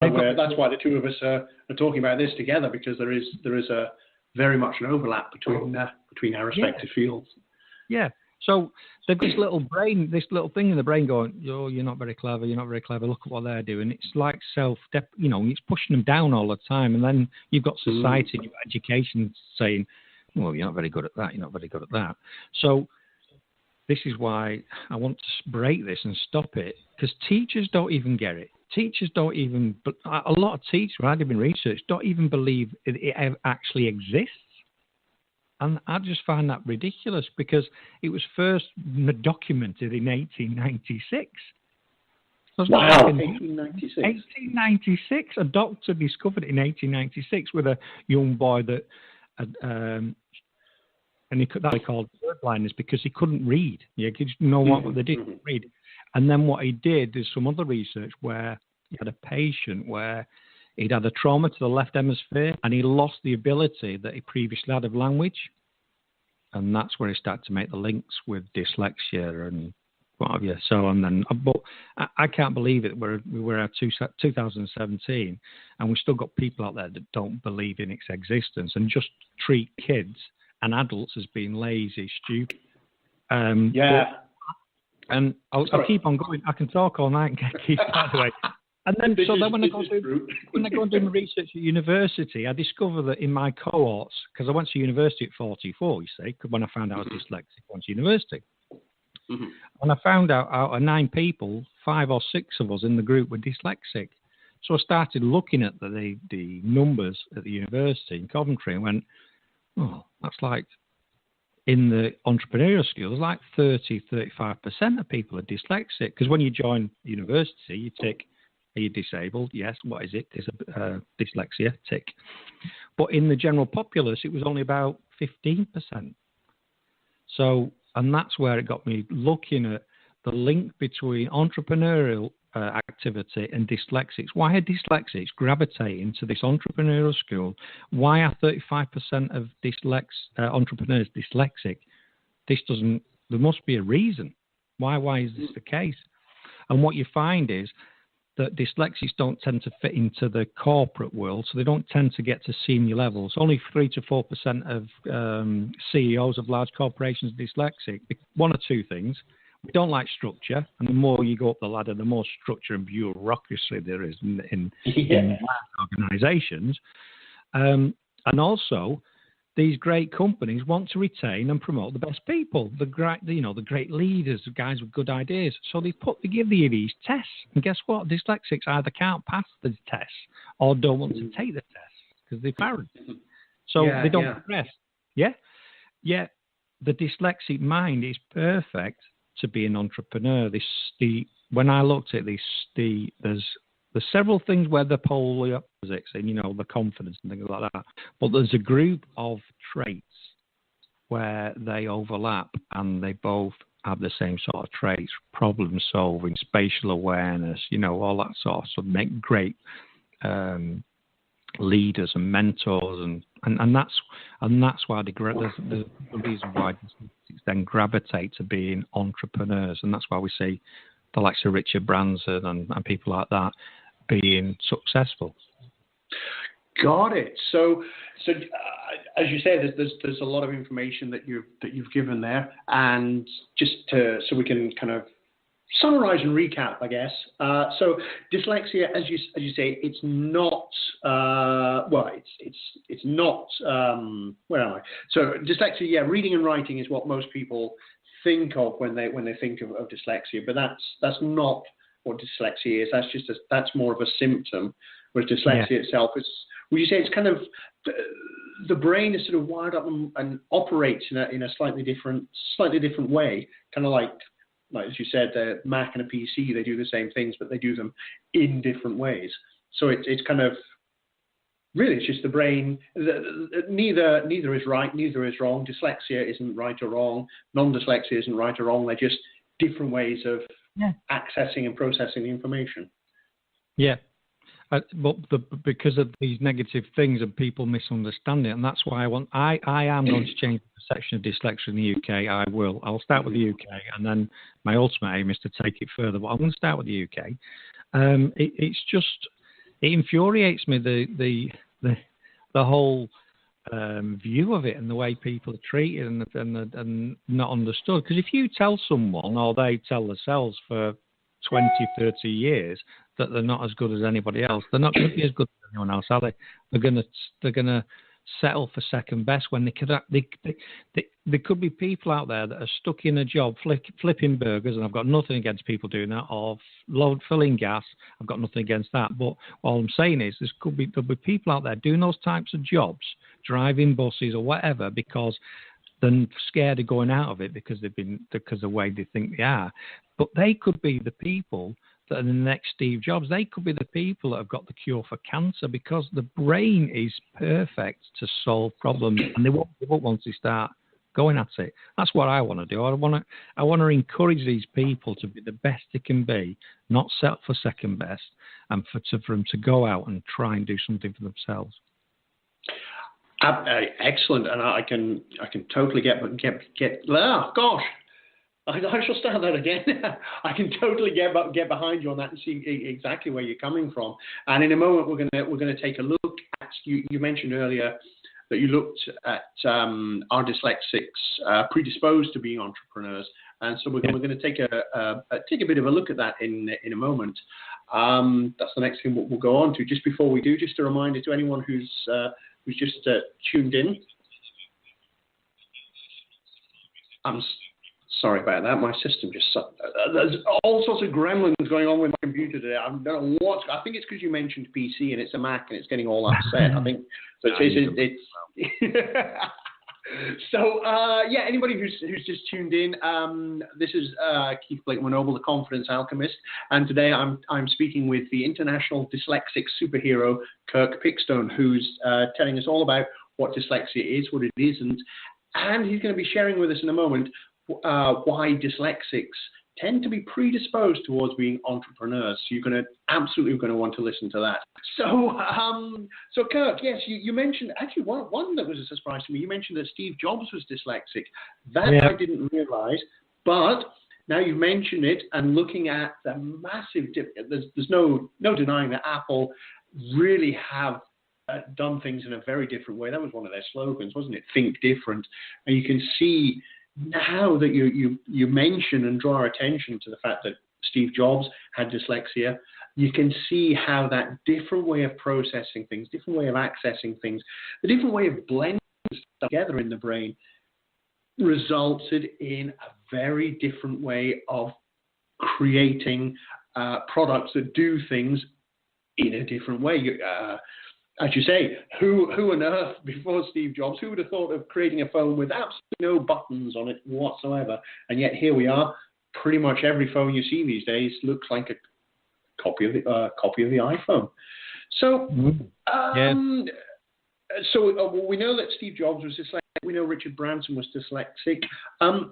That's why the two of us are talking about this together, because there is a very much an overlap between our respective fields. Yeah. So they've this little thing in the brain going, "Oh, you're not very clever. You're not very clever. Look at what they're doing." It's like it's pushing them down all the time. And then you've got society, you've got education saying, "Well, you're not very good at that. You're not very good at that." So this is why I want to break this and stop it, because teachers don't even get it. Teachers don't even. A lot of teachers, when I did my research, don't even believe it actually exists. And I just find that ridiculous, because it was first documented in 1896. Wow, 1896. 1896. A doctor discovered it in 1896 with a young boy that had, and they called word blindness, because he couldn't read. You could know what they didn't read. And then what he did, there's some other research where he had a patient where he'd had a trauma to the left hemisphere, and he lost the ability that he previously had of language. And that's where he started to make the links with dyslexia and what have you. So, and then, but I can't believe it. We're at 2017, and we've still got people out there that don't believe in its existence and just treat kids and adults as being lazy, stupid. And I'll keep on going. I can talk all night and keep by the way. And then, when I go and do my research at university, I discover that in my cohorts, because I went to university at 44, you see, when I found out I was dyslexic, I went to university. And I found out of 9 people, 5 or 6 of us in the group were dyslexic. So I started looking at the numbers at the university in Coventry and went, oh, that's like, in the entrepreneurial school, there's like 30-35% of people are dyslexic. Because when you join university, you tick, are you disabled? Yes. What is it? Dyslexia, tick. But in the general populace, it was only about 15%. So, and that's where it got me looking at the link between entrepreneurial activity and dyslexics. Why are dyslexics gravitating to this entrepreneurial school? Why are 35% of entrepreneurs dyslexic? There must be a reason. Why is this the case? And what you find is that dyslexics don't tend to fit into the corporate world, so they don't tend to get to senior levels. Only 3 to 4% of CEOs of large corporations are dyslexic. One or two things. We don't like structure, and the more you go up the ladder, the more structure and bureaucracy there is in organisations. And also, these great companies want to retain and promote the best people, the great leaders, the guys with good ideas. So they give these tests, and guess what? Dyslexics either can't pass the tests or don't want to take the tests because they're parents. So they don't progress. Yeah. The dyslexic mind is perfect to be an entrepreneur. When I looked at this, there's several things where they're polarly opposites, and the confidence and things like that. But there's a group of traits where they overlap, and they both have the same sort of traits: problem solving, spatial awareness, all that sort of stuff. Make great leaders and mentors, and that's why the reason why dyslexics then gravitate to being entrepreneurs, and that's why we see the likes of Richard Branson and people like that being successful. Got it. So as you say, there's a lot of information that you've given there, and just so we can kind of summarize and recap, I guess. So dyslexia, as you say, it's not it's not. Where am I? So dyslexia, reading and writing is what most people think of when they think of dyslexia, but that's not what dyslexia is. That's more of a symptom. Whereas dyslexia itself is, would you say it's kind of the brain is sort of wired up and operates in a slightly different way, kind of like as you said, the Mac and a PC, they do the same things, but they do them in different ways. So it's kind of really, it's just the brain. Neither is right, neither is wrong. Dyslexia isn't right or wrong. Non-dyslexia isn't right or wrong. They're just different ways of accessing and processing the information. Yeah. But because of these negative things and people misunderstand it, and that's why I am going to change the perception of dyslexia in the UK. I'll start with the UK, and then my ultimate aim is to take it further. But I'm going to start with the UK. It's just it infuriates me the whole view of it and the way people are treated and not understood. Because if you tell someone, or they tell themselves for 20, 30 years that they're not as good as anybody else, they're not going to be as good as anyone else, are they? They're gonna settle for second best when there could be people out there that are stuck in a job flipping burgers, and I've got nothing against people doing that, or filling gas. I've got nothing against that. But all I'm saying is there'll be people out there doing those types of jobs, driving buses or whatever, because they're scared of going out of it because of the way they think they are. But they could be the people that are the next Steve Jobs. They could be the people that have got the cure for cancer, because the brain is perfect to solve problems, and they won't give up once they start going at it. That's what I want to do. I want to encourage these people to be the best they can be, not settle for second best, and for them to go out and try and do something for themselves. Excellent, and I can totally get. Oh gosh, I shall start that again. I can totally get behind you on that and see exactly where you're coming from. And in a moment, we're gonna take a look at. You mentioned earlier that you looked at our dyslexics predisposed to being entrepreneurs, and so we're going to take a bit of a look at that in a moment. That's the next thing we'll go on to. Just before we do, just a reminder to anyone who's just tuned in. I'm sorry about that. My system just... there's all sorts of gremlins going on with my computer today. I don't know what... I think it's because you mentioned PC and it's a Mac and it's getting all upset. I think... So it's So, anybody who's just tuned in, this is Keith Blake-Manoble, the Confidence Alchemist, and today I'm speaking with the International Dyslexic Superhero, Kirk Pickstone, who's telling us all about what dyslexia is, what it isn't, and he's going to be sharing with us in a moment why dyslexics tend to be predisposed towards being entrepreneurs. So you're absolutely going to want to listen to that. So Kirk, yes, you mentioned actually one that was a surprise to me. You mentioned that Steve Jobs was dyslexic. That I didn't realize, but now you've mentioned it, and looking at the massive there's no denying that Apple really have done things in a very different way. That was one of their slogans, wasn't it? Think different. And you can see now that you mention and draw attention to the fact that Steve Jobs had dyslexia, you can see how that different way of processing things, different way of accessing things, the different way of blending stuff together in the brain resulted in a very different way of creating products that do things in a different way. As you say, who on earth before Steve Jobs, who would have thought of creating a phone with absolutely no buttons on it whatsoever? And yet here we are. Pretty much every phone you see these days looks like a copy of the iPhone. So, we know that Steve Jobs was dyslexic. We know Richard Branson was dyslexic. I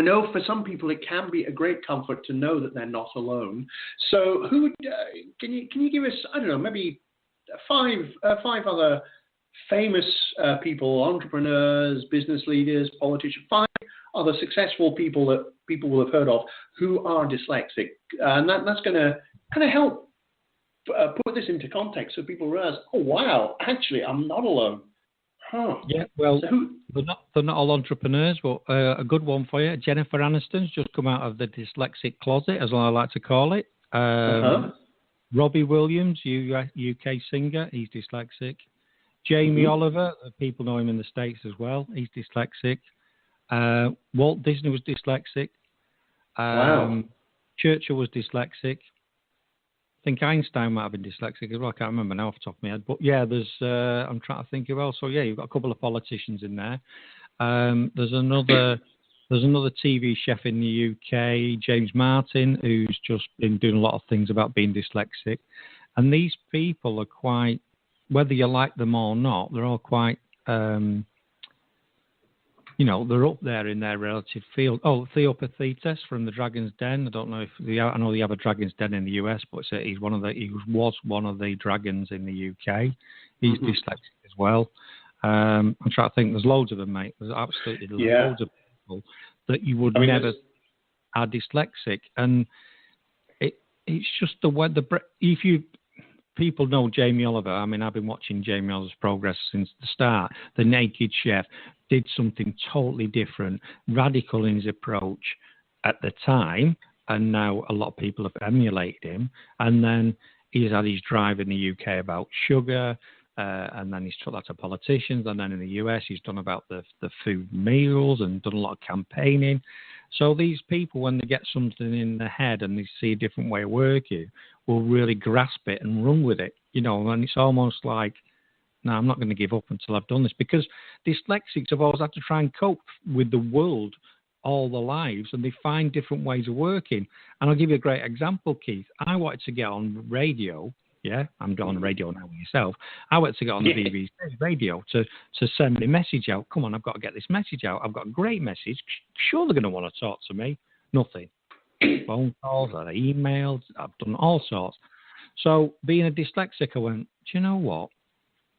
know for some people it can be a great comfort to know that they're not alone. So, who would can you give us? I don't know, maybe five other famous people, entrepreneurs, business leaders, politicians, 5 other successful people that people will have heard of who are dyslexic. And that's going to kind of help put this into context so people realize, oh, wow, actually, I'm not alone. Huh. Yeah, well, so they're not all entrepreneurs, but a good one for you. Jennifer Aniston's just come out of the dyslexic closet, as I like to call it. Robbie Williams, UK singer, he's dyslexic. Jamie Oliver, people know him in the States as well, he's dyslexic. Walt Disney was dyslexic. Wow. Churchill was dyslexic. I think Einstein might have been dyslexic as well. I can't remember now off the top of my head. But yeah, there's I'm trying to think of else. So yeah, you've got a couple of politicians in there. There's another TV chef in the UK, James Martin, who's just been doing a lot of things about being dyslexic. And these people are quite, whether you like them or not, they're all quite, they're up there in their relative field. Oh, Theo Pathetas from the Dragon's Den. I don't know I know they have a Dragon's Den in the US, but he was one of the dragons in the UK. He's dyslexic as well. I'm trying to think. There's loads of them, mate. There's absolutely loads of people that you would never are dyslexic, and it's just the way if you people know Jamie Oliver. I mean, I've been watching Jamie Oliver's progress since the start. The Naked Chef did something totally different, radical in his approach at the time, and now a lot of people have emulated him. And then he's had his drive in the UK about sugar, and then he's took that to politicians. And then in the US, he's done about the food meals and done a lot of campaigning. So these people, when they get something in their head and they see a different way of working, will really grasp it and run with it, and it's almost like, no, I'm not going to give up until I've done this, because dyslexics have always had to try and cope with the world all their lives, and they find different ways of working. And I'll give you a great example, Keith. I wanted to get on radio. Yeah, I'm on radio now with yourself. I wanted to get on the BBC radio to send me a message out. Come on, I've got to get this message out. I've got a great message. Sure, they're going to want to talk to me. Nothing. Phone calls, or emails. I've done all sorts. So being a dyslexic, I went, do you know what?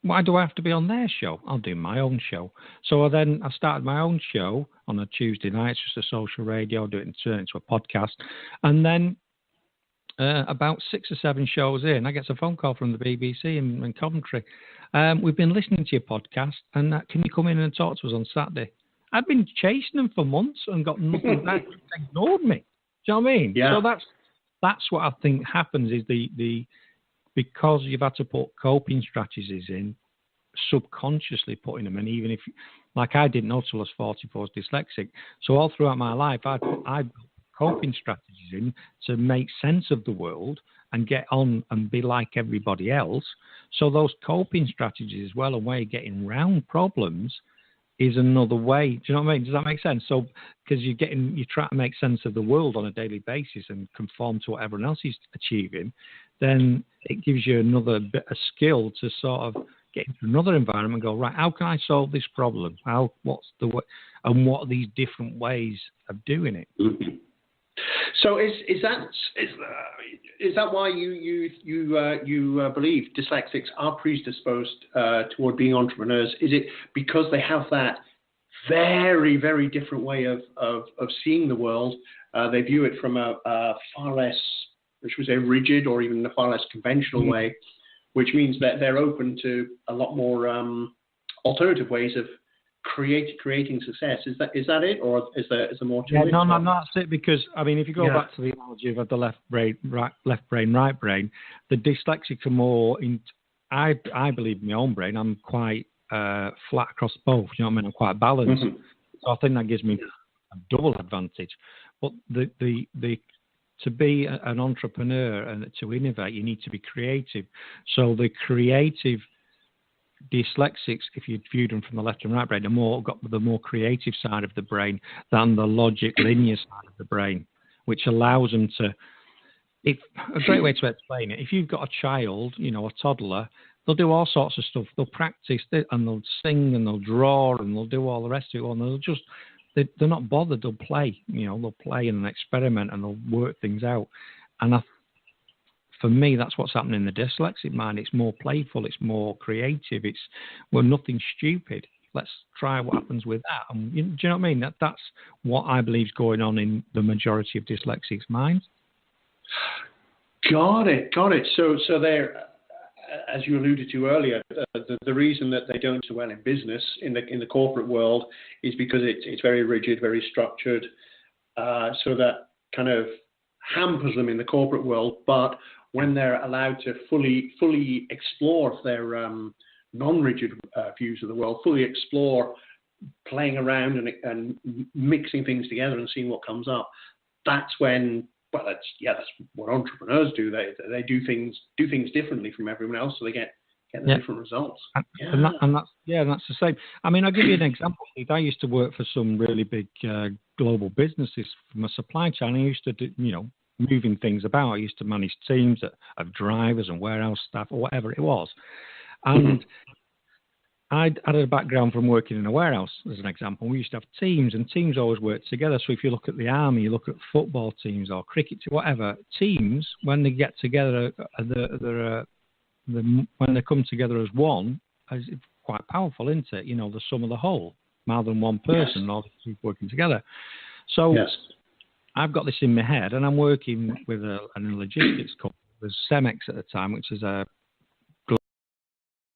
Why do I have to be on their show? I'll do my own show. So I started my own show on a Tuesday night. It's just a social radio, turn it into a podcast. And then about 6 or 7 shows in, I get a phone call from the BBC in Coventry. We've been listening to your podcast, and can you come in and talk to us on Saturday? I'd been chasing them for months and got nothing back. They ignored me. Do you know what I mean? Yeah. So that's what I think happens is because you've had to put coping strategies in, subconsciously putting them in, even if, like I didn't know till I was 44 I was dyslexic. So all throughout my life, I built coping strategies in to make sense of the world and get on and be like everybody else. So those coping strategies as well, a way of getting round problems, is another way. Do you know what I mean? Does that make sense? So because you're trying to make sense of the world on a daily basis and conform to what everyone else is achieving, then it gives you another bit of skill to sort of get into another environment and go, right, how can I solve this problem? What's the way, and what are these different ways of doing it? Mm-hmm. So is that why you believe dyslexics are predisposed toward being entrepreneurs? Is it because they have that very, very different way of seeing the world? They view it from a far less, should we say, rigid or even a far less conventional way, which means that they're open to a lot more alternative ways of creating success. Is that it, or is there more to it? No, that's it. Because I mean, if you go back to the analogy of the left brain, right brain, the dyslexics are more in. I believe in my own brain, I'm quite flat across both. You know what I mean? I'm quite balanced. Mm-hmm. So I think that gives me a double advantage. But to be an entrepreneur and to innovate, you need to be creative. So the creative dyslexics, if you view them from the left and right brain, got the more creative side of the brain than the logic linear side of the brain, which allows them to. A great way to explain it: if you've got a child, a toddler, they'll do all sorts of stuff. They'll practice and they'll sing and they'll draw and they'll do all the rest of it. And they'll just they're not bothered. They'll play. They'll play and experiment and they'll work things out. And for me, that's what's happening in the dyslexic mind. It's more playful. It's more creative. It's nothing stupid. Let's try what happens with that. And, do you know what I mean? That's what I believe is going on in the majority of dyslexics' minds. Got it. So they're, as you alluded to earlier, the reason that they don't do well in business in the corporate world is because it's very rigid, very structured. So that kind of hampers them in the corporate world. But when they're allowed to fully explore their non-rigid views of the world, fully explore playing around and mixing things together and seeing what comes up, that's when, that's what entrepreneurs do. They do things differently from everyone else, so they get the different results. And that's the same. I mean, I'll give you an example. I used to work for some really big global businesses from a supply chain. I used to do, moving things about. I used to manage teams of drivers and warehouse staff or whatever it was. And I had a background from working in a warehouse, as an example. We used to have teams, and teams always work together. So if you look at the army, you look at football teams or cricket, whatever, teams, when they get together, when they come together as one, it's quite powerful, isn't it? The sum of the whole, rather than one person, all the people working together. So I've got this in my head, and I'm working with a logistics company. It was Cemex at the time, which is a